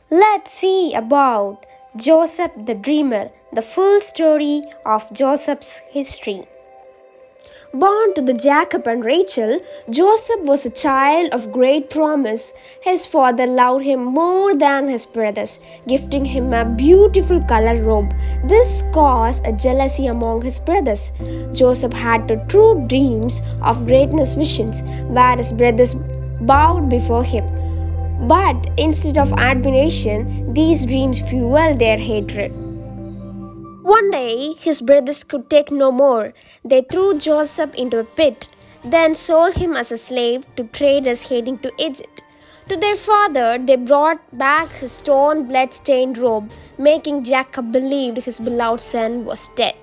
Let's see about Joseph the Dreamer, the full story of Joseph's history. Born to the Jacob and Rachel, Joseph was a child of great promise. His father loved him more than his brothers, gifting him a beautiful colored robe. This caused a jealousy among his brothers. Joseph had two true dreams of greatness visions, where his brothers bowed before him. But instead of admiration, these dreams fueled their hatred. One day, his brothers could take no more. They threw Joseph into a pit, then sold him as a slave to traders heading to Egypt. To their father, they brought back his torn, blood-stained robe, making Jacob believe his beloved son was dead.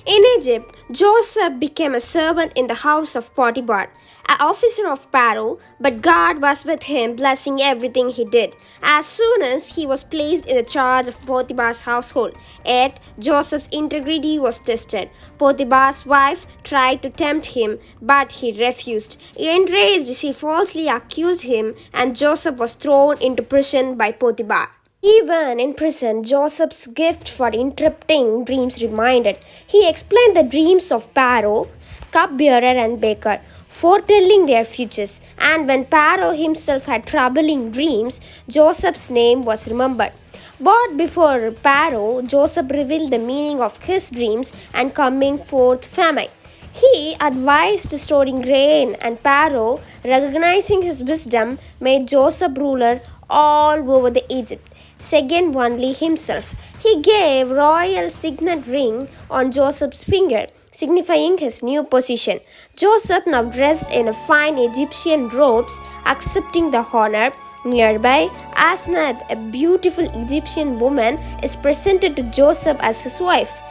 In Egypt, Joseph became a servant in the house of Potiphar, an officer of Pharaoh, but God was with him, blessing everything he did. As soon as he was placed in the charge of Potiphar's household, yet Joseph's integrity was tested. Potiphar's wife tried to tempt him, but he refused. Enraged, she falsely accused him, and Joseph was thrown into prison by Potiphar. Even in prison, Joseph's gift for interpreting dreams remained. He explained the dreams of Pharaoh, cupbearer, and baker, foretelling their futures. And when Pharaoh himself had troubling dreams, Joseph's name was remembered. But before Pharaoh, Joseph revealed the meaning of his dreams and coming forth famine. He advised storing grain, and Pharaoh, recognizing his wisdom, made Joseph ruler all over the Egypt, second only himself. He gave royal signet ring on Joseph's finger, signifying his new position. Joseph now dressed in fine Egyptian robes, accepting the honor. Nearby, Asnath, a beautiful Egyptian woman, is presented to Joseph as his wife.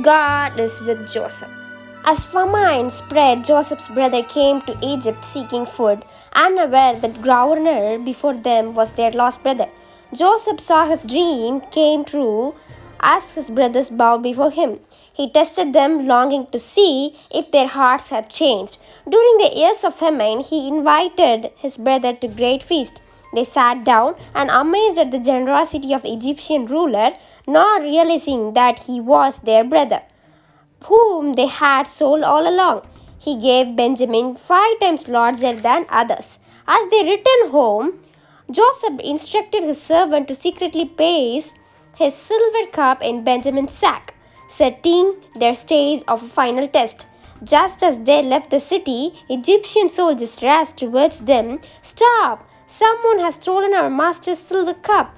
God is with Joseph. As famine spread, Joseph's brother came to Egypt seeking food, unaware that governor before them was their lost brother. Joseph saw his dream came true as his brothers bowed before him. He tested them, longing to see if their hearts had changed. During the years of famine, he invited his brother to great feast. They sat down and amazed at the generosity of the Egyptian ruler, not realizing that he was their brother, whom they had sold all along. He gave Benjamin 5 times larger than others. As they returned home, Joseph instructed his servant to secretly place his silver cup in Benjamin's sack, setting their stage of a final test. Just as they left the city, Egyptian soldiers rushed towards them. "Stop! Someone has stolen our master's silver cup!"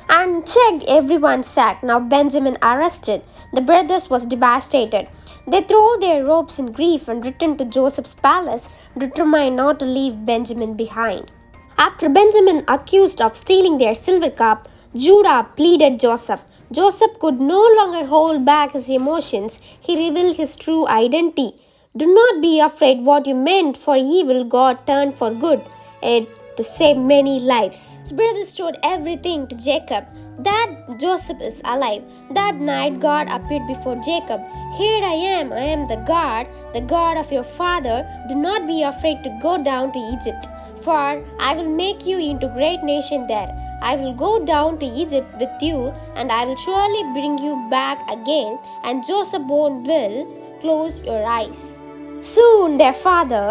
and checked everyone's sack. Now Benjamin arrested. The brothers was devastated. They threw their robes in grief and returned to Joseph's palace, determined not to leave Benjamin behind. After Benjamin accused of stealing their silver cup, Judah pleaded Joseph. Joseph could no longer hold back his emotions. He revealed his true identity. "Do not be afraid. What you meant for evil, God turned for good, and to save many lives." His brothers told everything to Jacob, that Joseph is alive. That night God appeared before Jacob. "Here I am the God of your father. Do not be afraid to go down to Egypt, for I will make you into a great nation there. I will go down to Egypt with you, and I will surely bring you back again, and Joseph's bone will close your eyes." Soon their father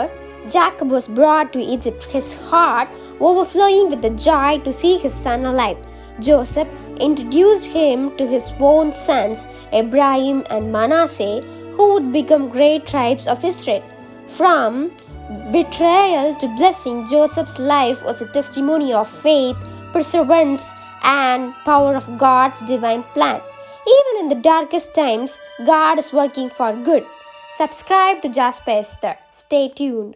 Jacob was brought to Egypt, his heart overflowing with the joy to see his son alive. Joseph introduced him to his own sons, Ephraim and Manasseh, who would become great tribes of Israel. From betrayal to blessing, Joseph's life was a testimony of faith, perseverance, and power of God's divine plan. Even in the darkest times, God is working for good. Subscribe to Jasper Esther. Stay tuned.